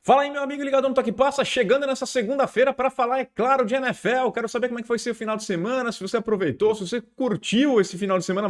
Fala aí, meu amigo ligado no Toque Passa, chegando nessa segunda-feira para falar, é claro, de NFL. Quero saber como é que foi seu final de semana, se você aproveitou, se você curtiu esse final de semana,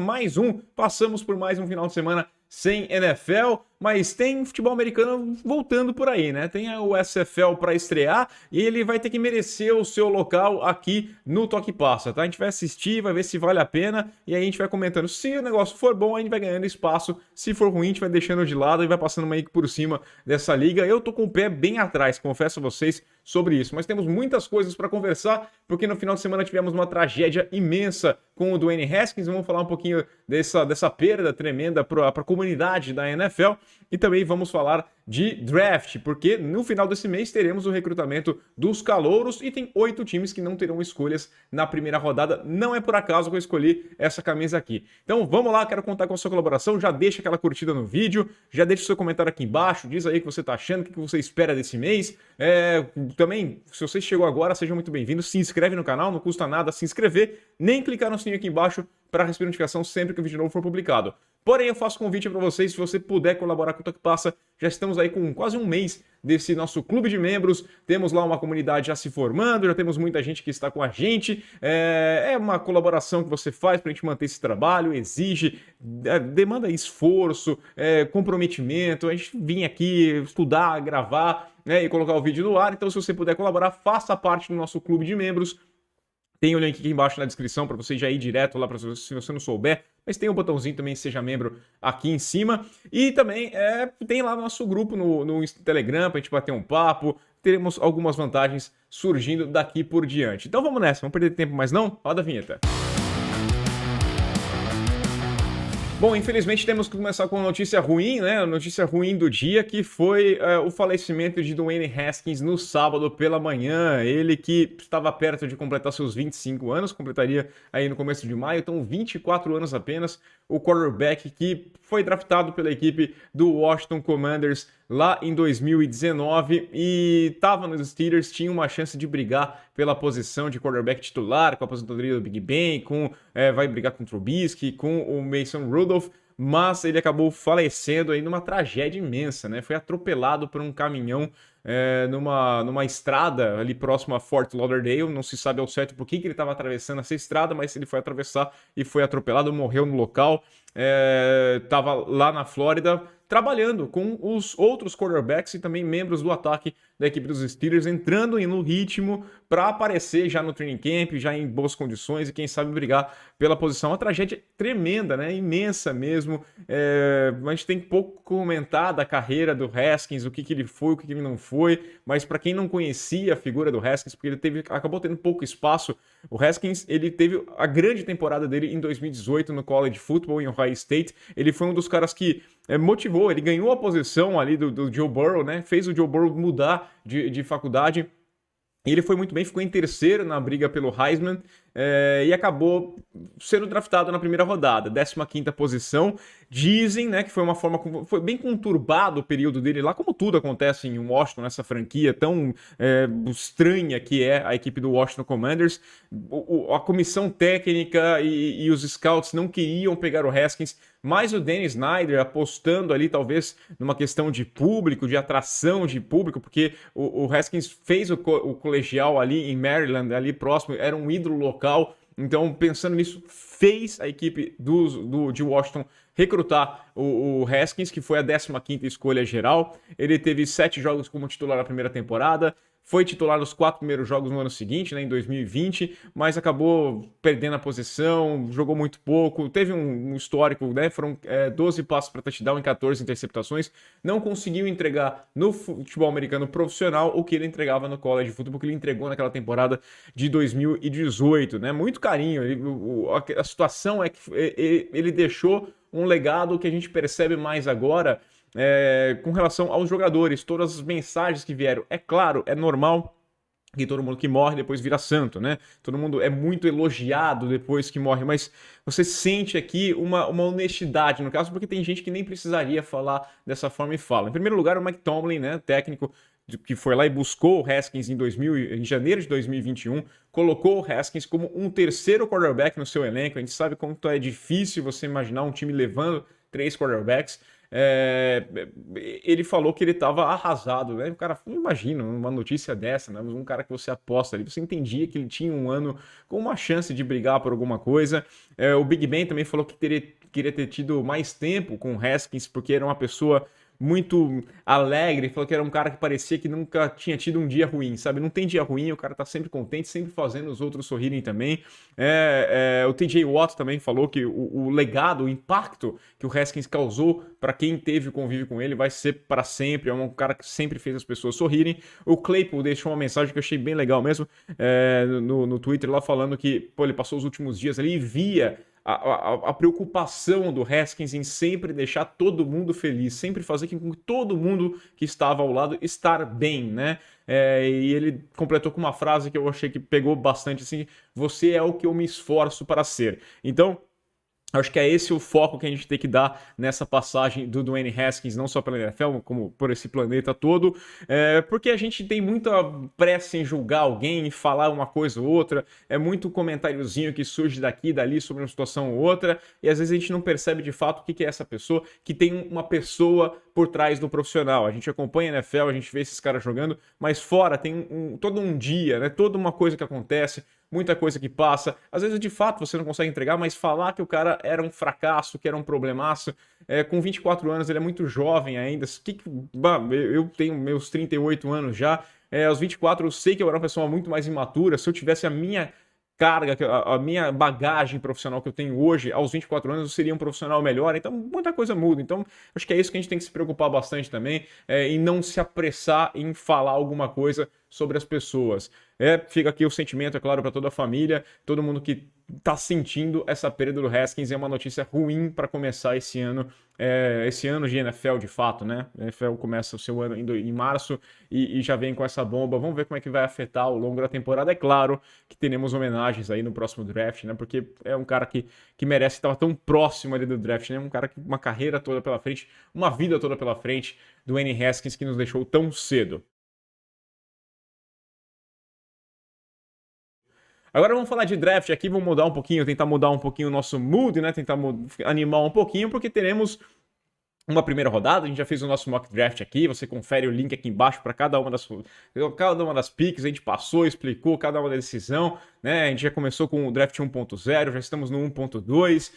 passamos por mais um final de semana sem NFL, mas tem futebol americano voltando por aí, né? Tem o SFL para estrear e ele vai ter que merecer o seu local aqui no Toque Passa, tá? A gente vai assistir, vai ver se vale a pena e aí a gente vai comentando. Se o negócio for bom, a gente vai ganhando espaço. Se for ruim, a gente vai deixando de lado e vai passando meio que por cima dessa liga. Eu tô com o pé bem atrás, confesso a vocês, sobre isso. Mas temos muitas coisas para conversar, porque no final de semana tivemos uma tragédia imensa com o Dwayne Haskins. Vamos falar um pouquinho dessa perda tremenda para a comunidade da NFL. E também vamos falar de draft, porque no final desse mês teremos o recrutamento dos calouros e tem 8 times que não terão escolhas na primeira rodada. Não é por acaso que eu escolhi essa camisa aqui. Então vamos lá, quero contar com a sua colaboração. Já deixa aquela curtida no vídeo, já deixa o seu comentário aqui embaixo, diz aí o que você está achando, o que você espera desse mês. Também, se você chegou agora, seja muito bem-vindo. Se inscreve no canal, não custa nada se inscrever, nem clicar no sininho aqui embaixo para receber notificação sempre que o vídeo novo for publicado. Porém, eu faço convite para vocês, se você puder colaborar com o Toque Passa, já estamos aí com quase um mês desse nosso clube de membros, temos lá uma comunidade já se formando, já temos muita gente que está com a gente, é uma colaboração que você faz para a gente manter esse trabalho, exige, demanda esforço, comprometimento, a gente vir aqui estudar, gravar, né, e colocar o vídeo no ar. Então, se você puder colaborar, faça parte do nosso clube de membros. Tem o link aqui embaixo na descrição para você já ir direto lá, se você não souber. Mas tem um botãozinho também, seja membro, aqui em cima. E também tem lá nosso grupo no Telegram para a gente bater um papo. Teremos algumas vantagens surgindo daqui por diante. Então vamos nessa, vamos perder tempo mais não? Roda a vinheta. Bom, infelizmente temos que começar com uma notícia ruim, né? A notícia ruim do dia, que foi o falecimento de Dwayne Haskins no sábado pela manhã. Ele que estava perto de completar seus 25 anos, completaria aí no começo de maio, então 24 anos apenas. O quarterback que foi draftado pela equipe do Washington Commanders lá em 2019 e estava nos Steelers, tinha uma chance de brigar pela posição de quarterback titular, com a aposentadoria do Big Ben, vai brigar com o Trubisky, com o Mason Rudolph, mas ele acabou falecendo aí numa tragédia imensa, né? Foi atropelado por um caminhão numa estrada ali próximo a Fort Lauderdale. Não se sabe ao certo por que ele estava atravessando essa estrada, mas ele foi atravessar e foi atropelado, morreu no local. Estava lá na Flórida trabalhando com os outros quarterbacks e também membros do ataque da equipe dos Steelers, entrando no ritmo para aparecer já no training camp, já em boas condições e quem sabe brigar pela posição. Uma tragédia tremenda, né? Imensa mesmo. A gente tem pouco comentar da carreira do Haskins, o que ele foi, o que ele não foi, mas para quem não conhecia a figura do Haskins, porque ele acabou tendo pouco espaço, o Haskins ele teve a grande temporada dele em 2018 no college football em Ohio State. Ele foi um dos caras que motivou, ele ganhou a posição ali do Joe Burrow, né? Fez o Joe Burrow mudar de faculdade. E ele foi muito bem, ficou em terceiro na briga pelo Heisman e acabou sendo draftado na primeira rodada, 15ª posição. Dizem, né, que foi uma forma, foi bem conturbado o período dele lá, como tudo acontece em Washington, nessa franquia tão estranha que é a equipe do Washington Commanders. A comissão técnica e os scouts não queriam pegar o Haskins, mas o Danny Snyder apostando ali talvez numa questão de público, de atração de público, porque o Haskins fez o colegial ali em Maryland, ali próximo, era um ídolo local. Então, pensando nisso, fez a equipe de Washington recrutar o Haskins, que foi a 15ª escolha geral. Ele teve 7 jogos como titular na primeira temporada, foi titular nos 4 primeiros jogos no ano seguinte, né, em 2020, mas acabou perdendo a posição, jogou muito pouco, teve um histórico, né, foram 12 passos para touchdown e 14 interceptações, não conseguiu entregar no futebol americano profissional o que ele entregava no college football, que ele entregou naquela temporada de 2018, né, muito carinho. A situação é que ele deixou um legado que a gente percebe mais agora com relação aos jogadores, todas as mensagens que vieram. É claro, é normal que todo mundo que morre depois vira santo, né? Todo mundo é muito elogiado depois que morre, mas você sente aqui uma honestidade, no caso, porque tem gente que nem precisaria falar dessa forma e fala. Em primeiro lugar, o Mike Tomlin, né, técnico que foi lá e buscou o Haskins em janeiro de 2021, colocou o Haskins como um terceiro quarterback no seu elenco. A gente sabe quanto é difícil você imaginar um time levando 3 quarterbacks. ele falou que ele estava arrasado, né? O cara, imagina, uma notícia dessa, né? Um cara que você aposta ali, você entendia que ele tinha um ano com uma chance de brigar por alguma coisa. O Big Ben também falou que queria ter tido mais tempo com o Haskins, porque era uma pessoa muito alegre, falou que era um cara que parecia que nunca tinha tido um dia ruim, sabe? Não tem dia ruim, o cara tá sempre contente, sempre fazendo os outros sorrirem também. O TJ Watt também falou que o legado, o impacto que o Haskins causou para quem teve convívio com ele vai ser para sempre, é um cara que sempre fez as pessoas sorrirem. O Claypool deixou uma mensagem que eu achei bem legal mesmo no Twitter lá falando que pô, ele passou os últimos dias ali e via a preocupação do Haskins em sempre deixar todo mundo feliz, sempre fazer com que todo mundo que estava ao lado estar bem, né? E ele completou com uma frase que eu achei que pegou bastante assim: você é o que eu me esforço para ser. Então, acho que é esse o foco que a gente tem que dar nessa passagem do Dwayne Haskins, não só pela NFL, como por esse planeta todo, porque a gente tem muita pressa em julgar alguém, em falar uma coisa ou outra, é muito comentáriozinho que surge daqui e dali sobre uma situação ou outra, e às vezes a gente não percebe de fato o que é essa pessoa, que tem uma pessoa por trás do profissional. A gente acompanha a NFL, a gente vê esses caras jogando, mas fora tem todo um dia, né? Toda uma coisa que acontece, muita coisa que passa. Às vezes, de fato, você não consegue entregar, mas falar que o cara era um fracasso, que era um problemaço. Com 24 anos, ele é muito jovem ainda. Eu tenho meus 38 anos já. Aos 24, eu sei que eu era uma pessoa muito mais imatura. Se eu tivesse a minha carga, a minha bagagem profissional que eu tenho hoje, aos 24 anos, eu seria um profissional melhor. Então, muita coisa muda. Então, acho que é isso que a gente tem que se preocupar bastante também, e não se apressar em falar alguma coisa sobre as pessoas. Fica aqui o sentimento, é claro, para toda a família, todo mundo que está sentindo essa perda do Haskins. É uma notícia ruim para começar esse ano de NFL de fato, né? A NFL começa o seu ano em março e já vem com essa bomba. Vamos ver como é que vai afetar ao longo da temporada. É claro que teremos homenagens aí no próximo draft, né? Porque é um cara que merece estar tão próximo ali do draft, né? Um cara que uma carreira toda pela frente, uma vida toda pela frente, do Dwayne Haskins, que nos deixou tão cedo. Agora vamos falar de draft aqui, vamos mudar um pouquinho, tentar mudar um pouquinho o nosso mood, né? Tentar animar um pouquinho, porque teremos uma primeira rodada. A gente já fez o nosso mock draft aqui, você confere o link aqui embaixo para cada uma das picks, a gente passou, explicou cada uma da decisão, né? A gente já começou com o draft 1.0, já estamos no 1.2,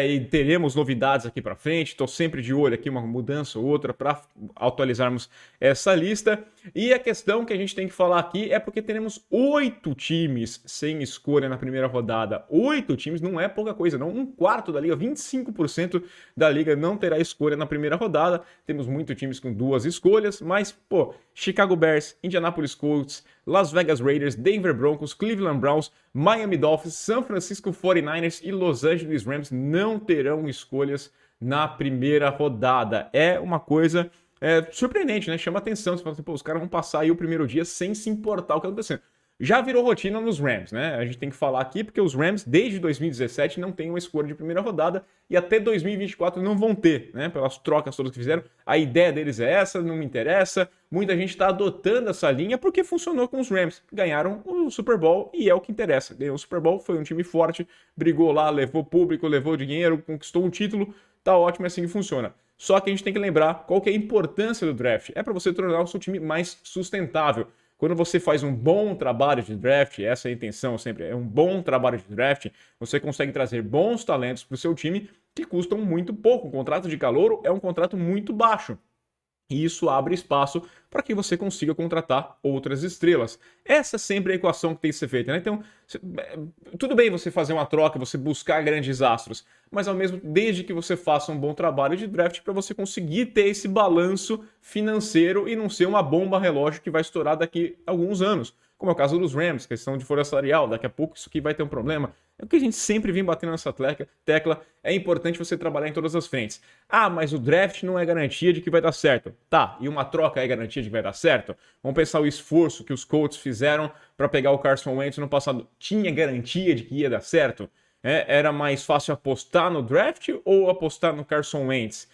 e teremos novidades aqui para frente. Estou sempre de olho aqui, uma mudança ou outra para atualizarmos essa lista. E a questão que a gente tem que falar aqui é porque teremos 8 times sem escolha na primeira rodada. 8 times não é pouca coisa, não. Um quarto da liga, 25% da liga não terá escolha na primeira rodada. Temos muitos times com 2 escolhas, mas, pô, Chicago Bears, Indianapolis Colts, Las Vegas Raiders, Denver Broncos, Cleveland Browns, Miami Dolphins, San Francisco 49ers e Los Angeles Rams não terão escolhas na primeira rodada. É uma coisa surpreendente, né? Chama atenção. Você fala assim, pô, os caras vão passar aí o primeiro dia sem se importar o que está acontecendo. Já virou rotina nos Rams, né? A gente tem que falar aqui porque os Rams, desde 2017, não têm uma escolha de primeira rodada e até 2024 não vão ter, né? Pelas trocas todas que fizeram. A ideia deles é essa, não me interessa. Muita gente está adotando essa linha porque funcionou com os Rams. Ganharam o Super Bowl e é o que interessa. Ganhou o Super Bowl, foi um time forte, brigou lá, levou público, levou dinheiro, conquistou um título. Tá ótimo, é assim que funciona. Só que a gente tem que lembrar qual que é a importância do draft. É para você tornar o seu time mais sustentável. Quando você faz um bom trabalho de draft, essa é a intenção sempre, é um bom trabalho de draft, você consegue trazer bons talentos para o seu time que custam muito pouco. O contrato de calouro é um contrato muito baixo. E isso abre espaço para que você consiga contratar outras estrelas. Essa é sempre a equação que tem que ser feita, né? Então, tudo bem você fazer uma troca, você buscar grandes astros, mas ao mesmo desde que você faça um bom trabalho de draft para você conseguir ter esse balanço financeiro e não ser uma bomba relógio que vai estourar daqui a alguns anos. Como é o caso dos Rams, questão de folha salarial, daqui a pouco isso aqui vai ter um problema. É o que a gente sempre vem batendo nessa tecla, é importante você trabalhar em todas as frentes. Ah, mas o draft não é garantia de que vai dar certo. Tá, e uma troca é garantia de que vai dar certo? Vamos pensar o esforço que os Colts fizeram para pegar o Carson Wentz no passado. Tinha garantia de que ia dar certo? Era mais fácil apostar no draft ou apostar no Carson Wentz?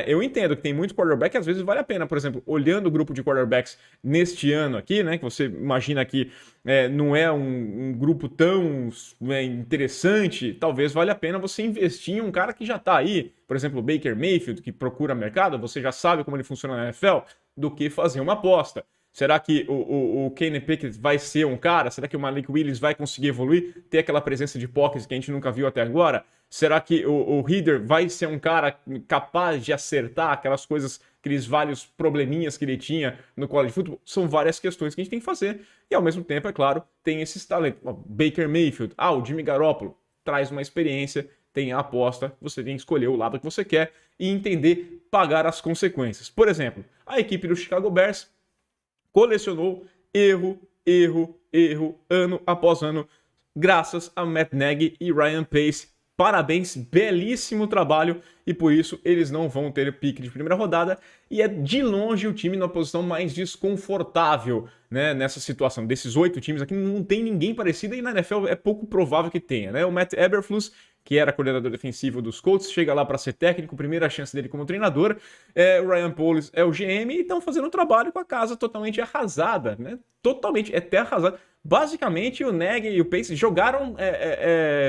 Eu entendo que tem muito quarterback, às vezes vale a pena, por exemplo, olhando o grupo de quarterbacks neste ano aqui, né, que você imagina que não é um grupo tão interessante, talvez valha a pena você investir em um cara que já está aí, por exemplo, o Baker Mayfield, que procura mercado, você já sabe como ele funciona na NFL, do que fazer uma aposta. Será que o Kenny Pickett vai ser um cara? Será que o Malik Willis vai conseguir evoluir? Ter aquela presença de pockets que a gente nunca viu até agora? Será que o Reader vai ser um cara capaz de acertar aquelas coisas, aqueles vários probleminhas que ele tinha no college football? São várias questões que a gente tem que fazer. E ao mesmo tempo, é claro, tem esses talentos. Baker Mayfield, o Jimmy Garoppolo traz uma experiência, tem a aposta, você tem que escolher o lado que você quer e entender pagar as consequências. Por exemplo, a equipe do Chicago Bears colecionou erro, ano após ano, graças a Matt Nagy e Ryan Pace. Parabéns, belíssimo trabalho, e por isso eles não vão ter pique de primeira rodada, e é de longe o time na posição mais desconfortável, né, nessa situação. Desses 8 times aqui, não tem ninguém parecido, e na NFL é pouco provável que tenha, né? O Matt Eberflus, que era coordenador defensivo dos Colts, chega lá para ser técnico, primeira chance dele como treinador. O Ryan Poles é o GM e estão fazendo um trabalho com a casa totalmente arrasada, né? Totalmente, é terra arrasada. Basicamente, o Nagy e o Pace jogaram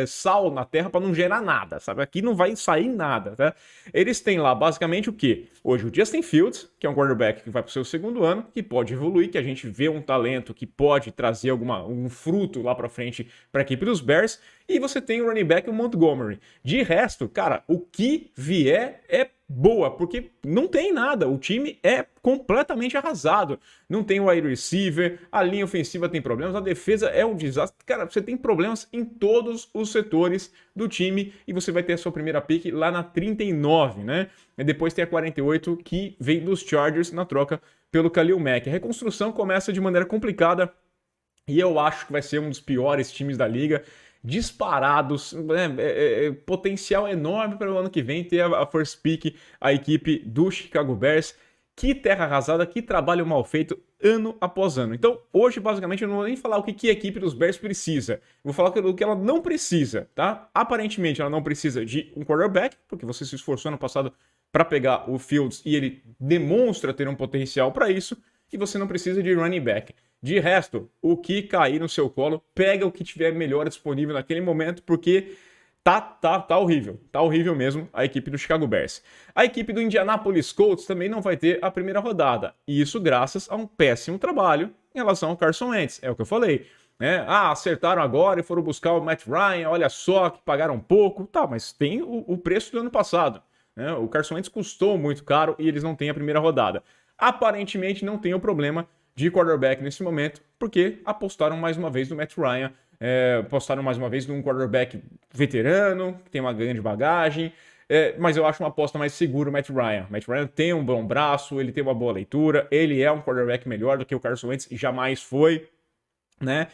sal na terra para não gerar nada, sabe? Aqui não vai sair nada, tá? Eles têm lá basicamente o quê? Hoje o Justin Fields, que é um quarterback que vai para o seu segundo ano, que pode evoluir, que a gente vê um talento que pode trazer um fruto lá para frente para a equipe dos Bears. E você tem o running back, o Montgomery. De resto, cara, o que vier é boa, porque não tem nada. O time é completamente arrasado. Não tem wide receiver, a linha ofensiva tem problemas, a defesa é um desastre. Cara, você tem problemas em todos os setores do time e você vai ter a sua primeira pick lá na 39, né? E depois tem a 48 que vem dos Chargers na troca pelo Khalil Mack. A reconstrução começa de maneira complicada e eu acho que vai ser um dos piores times da liga. Disparados, potencial enorme para o ano que vem ter a first pick, a equipe do Chicago Bears. Que terra arrasada, que trabalho mal feito ano após ano. Então, hoje, basicamente, eu não vou nem falar o que a equipe dos Bears precisa. Eu vou falar o que ela não precisa, tá? Aparentemente, ela não precisa de um quarterback, porque você se esforçou ano passado para pegar o Fields e ele demonstra ter um potencial para isso, e você não precisa de running back. De resto, o que cair no seu colo, pega o que tiver melhor disponível naquele momento, porque tá horrível. Tá horrível mesmo a equipe do Chicago Bears. A equipe do Indianapolis Colts também não vai ter a primeira rodada. E isso graças a um péssimo trabalho em relação ao Carson Wentz. É o que eu falei. Acertaram agora e foram buscar o Matt Ryan. Olha só que pagaram pouco. Tá, mas tem o preço do ano passado. Né? O Carson Wentz custou muito caro e eles não têm a primeira rodada. Aparentemente não tem o problema de quarterback nesse momento, porque apostaram mais uma vez no Matt Ryan, apostaram mais uma vez num quarterback veterano, que tem uma grande bagagem, mas eu acho uma aposta mais segura o Matt Ryan. Matt Ryan tem um bom braço, ele tem uma boa leitura, ele é um quarterback melhor do que o Carson Wentz, jamais foi, né?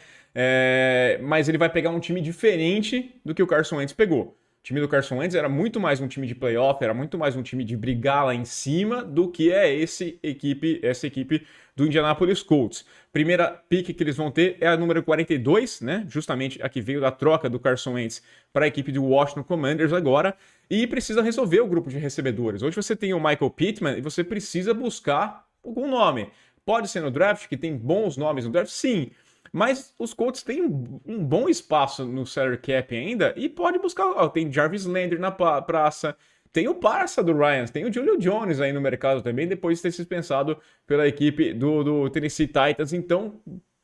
Mas ele vai pegar um time diferente do que o Carson Wentz pegou. O time do Carson Wentz era muito mais um time de playoff, era muito mais um time de brigar lá em cima do que essa equipe do Indianapolis Colts. Primeira pick que eles vão ter é a número 42, né? Justamente a que veio da troca do Carson Wentz para a equipe do Washington Commanders agora, e precisa resolver o grupo de recebedores. Hoje você tem o Michael Pittman e você precisa buscar algum nome. Pode ser no draft, que tem bons nomes no draft, sim. Mas os Colts têm um bom espaço no salary cap ainda e pode buscar. Tem Jarvis Landry na praça, tem o parça do Ryans, tem o Julio Jones aí no mercado também, depois de ter sido dispensado pela equipe do Tennessee Titans. Então,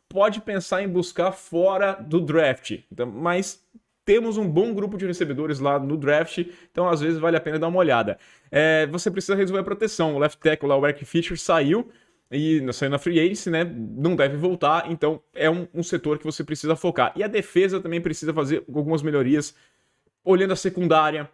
pode pensar em buscar fora do draft. Então, mas temos um bom grupo de recebedores lá no draft, então às vezes vale a pena dar uma olhada. Você precisa resolver a proteção. O left tackle lá, o Eric Fisher, saiu na free agency, né? Não deve voltar, então é um setor que você precisa focar. E a defesa também precisa fazer algumas melhorias, olhando a secundária,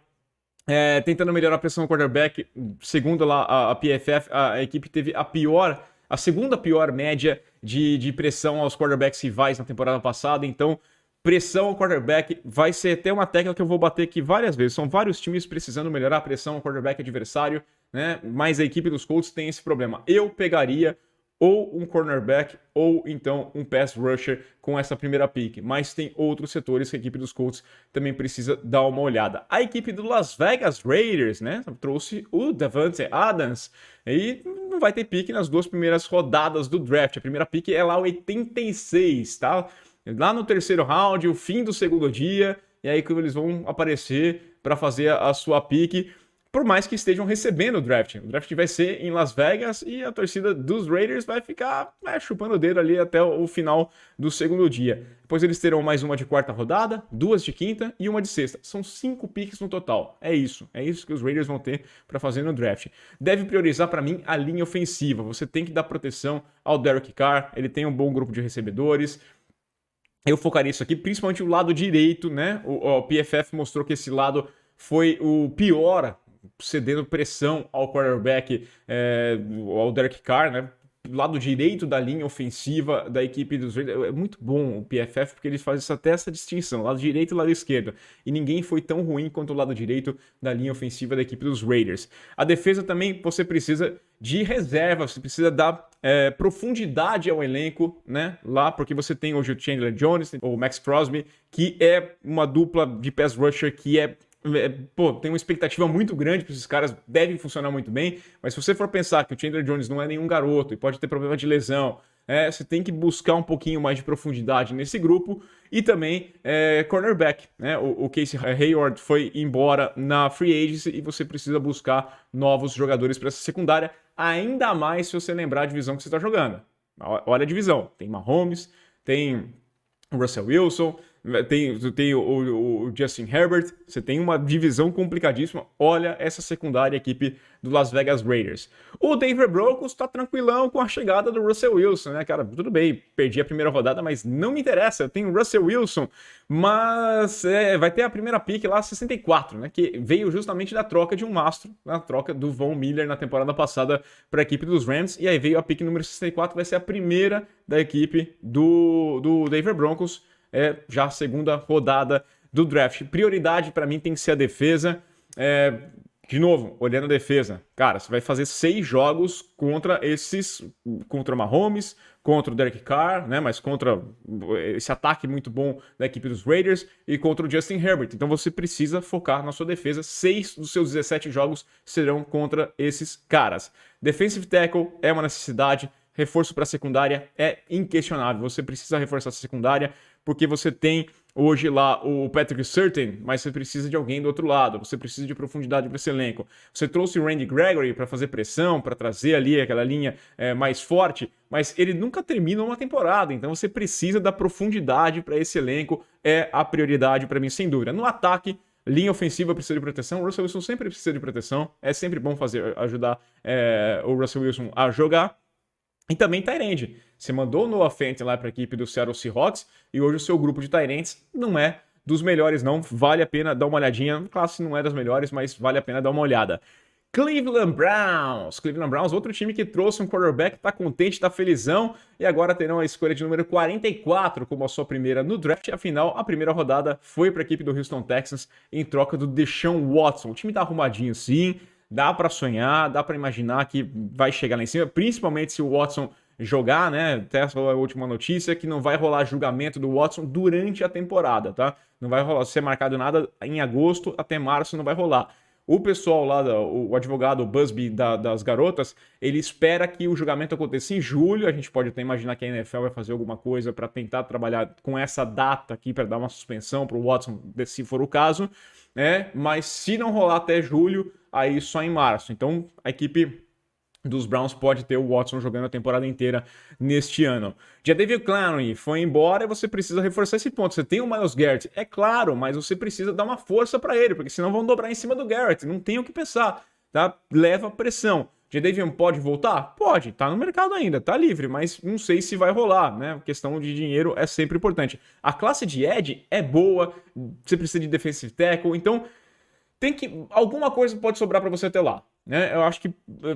tentando melhorar a pressão no quarterback. Segundo lá a PFF, a equipe teve a segunda pior média de pressão aos quarterbacks rivais na temporada passada, então pressão ao quarterback vai ser até uma tecla que eu vou bater aqui várias vezes. São vários times precisando melhorar a pressão ao quarterback adversário, né? Mas a equipe dos Colts tem esse problema. Eu pegaria ou um cornerback, ou então um pass rusher com essa primeira pick. Mas tem outros setores que a equipe dos Colts também precisa dar uma olhada. A equipe do Las Vegas Raiders, né, trouxe o Davante Adams e não vai ter pick nas 2 primeiras rodadas do draft. A primeira pick é lá 86, tá? Lá no 3º round, o fim do 2º dia, e aí quando eles vão aparecer para fazer a sua pick, por mais que estejam recebendo o draft. O draft vai ser em Las Vegas e a torcida dos Raiders vai ficar chupando o dedo ali até o final do 2º dia. Depois eles terão mais uma de 4ª rodada, 2 de 5ª e uma de 6ª. São 5 picks no total. É isso que os Raiders vão ter para fazer no draft. Deve priorizar para mim a linha ofensiva. Você tem que dar proteção ao Derek Carr, ele tem um bom grupo de recebedores. Eu focaria isso aqui, principalmente o lado direito, né? O PFF mostrou que esse lado foi o pior, cedendo pressão ao quarterback, ao Derek Carr, né? Lado direito da linha ofensiva da equipe dos Raiders. É muito bom o PFF porque eles fazem até essa distinção, lado direito e lado esquerdo. E ninguém foi tão ruim quanto o lado direito da linha ofensiva da equipe dos Raiders. A defesa também você precisa de reserva, você precisa dar profundidade ao elenco, né? Lá, porque você tem hoje o Chandler Jones, o Max Crosby, que é uma dupla de pass rusher que tem uma expectativa muito grande para esses caras, devem funcionar muito bem, mas se você for pensar que o Chandler Jones não é nenhum garoto e pode ter problema de lesão, você tem que buscar um pouquinho mais de profundidade nesse grupo e também cornerback, né? O Casey Hayward foi embora na free agency e você precisa buscar novos jogadores para essa secundária, ainda mais se você lembrar a divisão que você está jogando. Olha a divisão, tem Mahomes, tem o Russell Wilson, tem o Justin Herbert, você tem uma divisão complicadíssima. Olha essa secundária equipe do Las Vegas Raiders. O Denver Broncos tá tranquilão com a chegada do Russell Wilson, né, cara? Tudo bem, perdi a primeira rodada, mas não me interessa, eu tenho o Russell Wilson, mas vai ter a primeira pick lá, 64, né, que veio justamente da troca de um mastro, na troca do Von Miller na temporada passada para a equipe dos Rams, e aí veio a pick número 64, vai ser a primeira da equipe do Denver Broncos, já a 2ª rodada do draft. Prioridade para mim tem que ser a defesa. De novo, olhando a defesa, cara, você vai fazer 6 jogos contra o Mahomes, contra o Derek Carr, né, mas contra esse ataque muito bom da equipe dos Raiders e contra o Justin Herbert. Então você precisa focar na sua defesa. 6 dos seus 17 jogos serão contra esses caras. Defensive tackle é uma necessidade. Reforço para a secundária é inquestionável. Você precisa reforçar a secundária porque você tem hoje lá o Patrick Surtain, mas você precisa de alguém do outro lado. Você precisa de profundidade para esse elenco. Você trouxe o Randy Gregory para fazer pressão, para trazer ali aquela linha mais forte, mas ele nunca termina uma temporada. Então você precisa da profundidade para esse elenco. É a prioridade para mim, sem dúvida. No ataque, linha ofensiva precisa de proteção. O Russell Wilson sempre precisa de proteção. É sempre bom ajudar o Russell Wilson a jogar. E também tight end. Você mandou o Noah Fant lá para a equipe do Seattle Seahawks e hoje o seu grupo de tight ends não é dos melhores, não. Vale a pena dar uma olhadinha. Claro, se não é das melhores, mas vale a pena dar uma olhada. Cleveland Browns. Cleveland Browns, outro time que trouxe um quarterback, tá contente, tá felizão e agora terão a escolha de número 44 como a sua primeira no draft. Afinal, a primeira rodada foi para a equipe do Houston Texans em troca do Deshaun Watson. O time tá arrumadinho sim. Dá para sonhar, dá para imaginar que vai chegar lá em cima, principalmente se o Watson jogar, né? Até a última notícia que não vai rolar julgamento do Watson durante a temporada, tá? Não vai rolar, ser marcado nada em agosto até março, não vai rolar. O pessoal lá, o advogado Busby das garotas, ele espera que o julgamento aconteça em julho. A gente pode até imaginar que a NFL vai fazer alguma coisa para tentar trabalhar com essa data aqui, para dar uma suspensão para o Watson, se for o caso, né? Mas se não rolar até julho, aí só em março. Então a equipe dos Browns pode ter o Watson jogando a temporada inteira neste ano. Jadeveon Clowney foi embora e você precisa reforçar esse ponto. Você tem o Myles Garrett, é claro, mas você precisa dar uma força para ele, porque senão vão dobrar em cima do Garrett. Não tem o que pensar, tá? Leva pressão. Jadeveon pode voltar? Pode, tá no mercado ainda, tá livre, mas não sei se vai rolar, né? A questão de dinheiro é sempre importante. A classe de edge é boa, você precisa de defensive tackle, então alguma coisa pode sobrar para você até lá. né? Eu acho que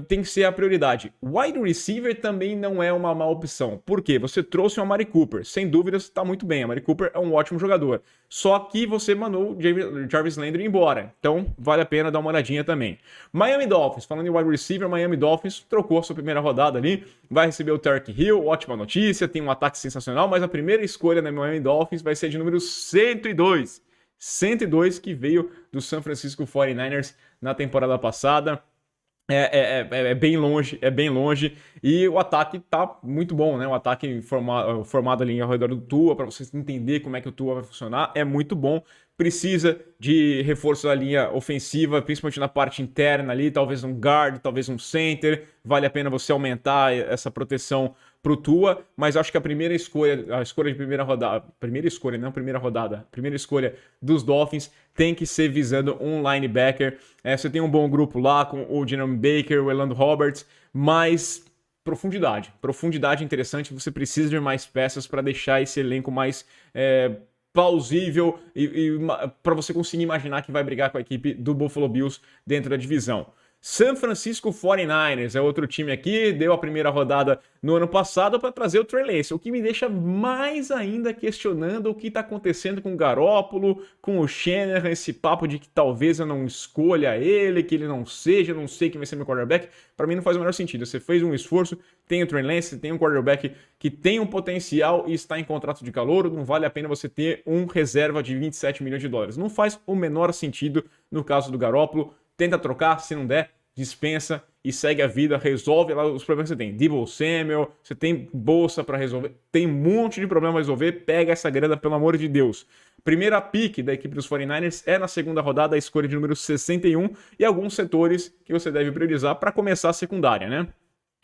tem que ser a prioridade. Wide receiver também não é uma má opção. Por quê? Você trouxe o Amari Cooper. Sem dúvidas, está muito bem. A Amari Cooper é um ótimo jogador. Só que você mandou o Jarvis Landry embora. Então, vale a pena dar uma olhadinha também. Miami Dolphins. Falando em wide receiver, Miami Dolphins trocou a sua primeira rodada ali. Vai receber o Tyreek Hill. Ótima notícia. Tem um ataque sensacional. Mas a primeira escolha da Miami Dolphins vai ser de número 102. 102 que veio do San Francisco 49ers na temporada passada. É bem longe, é bem longe. E o ataque tá muito bom, né? O ataque formado ali ao redor do Tua, para vocês entender como é que o Tua vai funcionar, é muito bom. Precisa de reforço da linha ofensiva, principalmente na parte interna ali, talvez um guard, talvez um center. Vale a pena você aumentar essa proteção pro Tua, mas acho que a escolha de primeira rodada, primeira escolha dos Dolphins tem que ser visando um linebacker. Você tem um bom grupo lá com o Jerome Baker, o Elandon Roberts, mas profundidade interessante. Você precisa de mais peças para deixar esse elenco mais plausível e para você conseguir imaginar que vai brigar com a equipe do Buffalo Bills dentro da divisão. San Francisco 49ers é outro time aqui, deu a primeira rodada no ano passado para trazer o Trey Lance, o que me deixa mais ainda questionando o que está acontecendo com o Garoppolo, com o Shanahan, esse papo de que talvez eu não escolha ele, que ele não seja, não sei quem vai ser meu quarterback. Para mim não faz o menor sentido. Você fez um esforço, tem o Trey Lance, tem um quarterback que tem um potencial e está em contrato de calouro, não vale a pena você ter um reserva de 27 milhões de dólares. Não faz o menor sentido no caso do Garoppolo. Tenta trocar, se não der, dispensa e segue a vida, resolve lá os problemas que você tem. Deebo Samuel, você tem bolsa para resolver, tem um monte de problema a resolver, pega essa grana, pelo amor de Deus. Primeira pick da equipe dos 49ers é na segunda rodada, a escolha de número 61 e alguns setores que você deve priorizar para começar a secundária, né?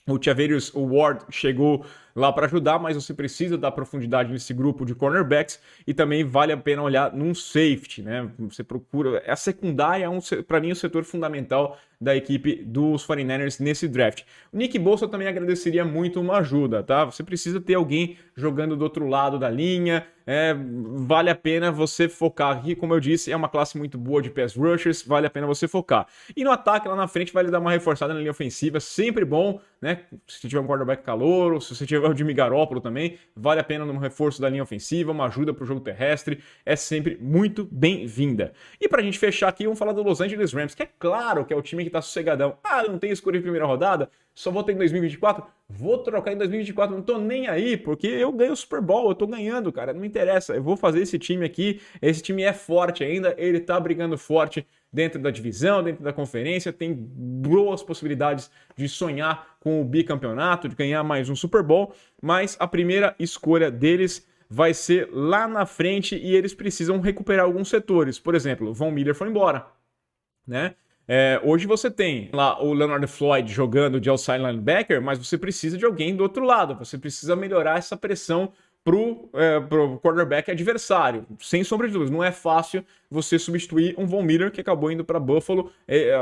O Charvarius Ward chegou lá para ajudar, mas você precisa dar profundidade nesse grupo de cornerbacks e também vale a pena olhar num safety, né? Você procura... A secundária é, para mim, o setor fundamental da equipe dos 49ers nesse draft. O Nick Bosa também agradeceria muito uma ajuda, tá? Você precisa ter alguém jogando do outro lado da linha, vale a pena você focar aqui, como eu disse, é uma classe muito boa de pass rushers, vale a pena você focar. E no ataque lá na frente vale dar uma reforçada na linha ofensiva, sempre bom, né? Se tiver um quarterback calouro, se você tiver o Jimmy Garoppolo também, vale a pena um reforço da linha ofensiva, uma ajuda para o jogo terrestre, é sempre muito bem-vinda. E pra gente fechar aqui, vamos falar do Los Angeles Rams, que é claro que é o time que tá sossegadão. Eu não tenho escolha de primeira rodada, só vou ter em 2024, vou trocar em 2024, não tô nem aí, porque eu ganho o Super Bowl, eu tô ganhando, cara, não me interessa, eu vou fazer esse time aqui, esse time é forte ainda, ele tá brigando forte dentro da divisão, dentro da conferência, tem boas possibilidades de sonhar com o bicampeonato, de ganhar mais um Super Bowl, mas a primeira escolha deles vai ser lá na frente e eles precisam recuperar alguns setores. Por exemplo, o Von Miller foi embora, né? Hoje você tem lá o Leonard Floyd jogando de outside linebacker, mas você precisa de alguém do outro lado, você precisa melhorar essa pressão pro quarterback adversário, sem sombra de dúvidas. Não é fácil você substituir um Von Miller que acabou indo para Buffalo.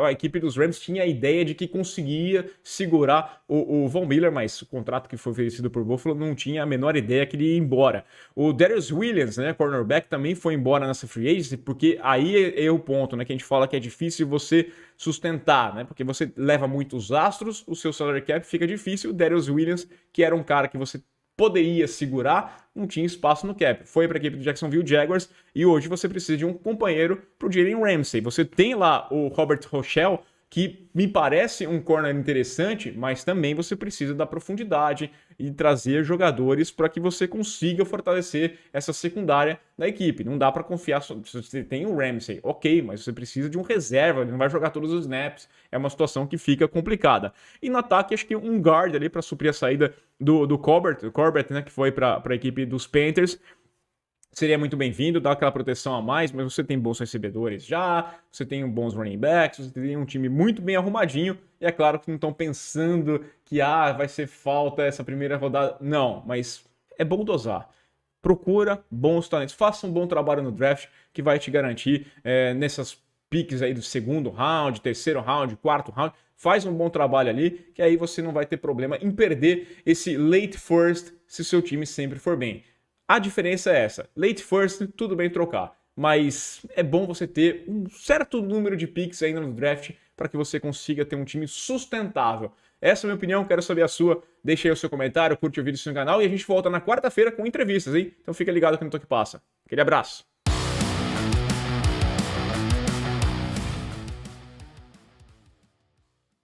A equipe dos Rams tinha a ideia de que conseguia segurar o Von Miller, mas o contrato que foi oferecido por Buffalo não tinha a menor ideia que ele ia embora. O Darius Williams, né, cornerback, também foi embora nessa free agency, porque aí é o ponto, né, que a gente fala que é difícil você sustentar, né, porque você leva muitos astros, o seu salary cap fica difícil. O Darius Williams, que era um cara que você poderia segurar, não tinha espaço no cap. Foi para a equipe do Jacksonville Jaguars e hoje você precisa de um companheiro para o Jalen Ramsey. Você tem lá o Robert Rochelle, que me parece um corner interessante, mas também você precisa da profundidade e trazer jogadores para que você consiga fortalecer essa secundária da equipe. Não dá para confiar, se você tem o Ramsey, ok, mas você precisa de um reserva, ele não vai jogar todos os snaps, é uma situação que fica complicada. E no ataque, acho que um guard ali para suprir a saída do Corbett, né, que foi para a equipe dos Panthers, seria muito bem-vindo, dá aquela proteção a mais, mas você tem bons recebedores já, você tem bons running backs, você tem um time muito bem arrumadinho, e é claro que não estão pensando que vai ser falta essa primeira rodada. Não, mas é bom dosar. Procura bons talentos, faça um bom trabalho no draft, que vai te garantir nessas picks aí do segundo round, terceiro round, quarto round, faz um bom trabalho ali, que aí você não vai ter problema em perder esse late first se o seu time sempre for bem. A diferença é essa, late first, tudo bem trocar, mas é bom você ter um certo número de picks ainda no draft para que você consiga ter um time sustentável. Essa é a minha opinião, quero saber a sua. Deixa aí o seu comentário, curte o vídeo no canal e a gente volta na quarta-feira com entrevistas, hein? Então fica ligado aqui no Toque Passa. Aquele abraço.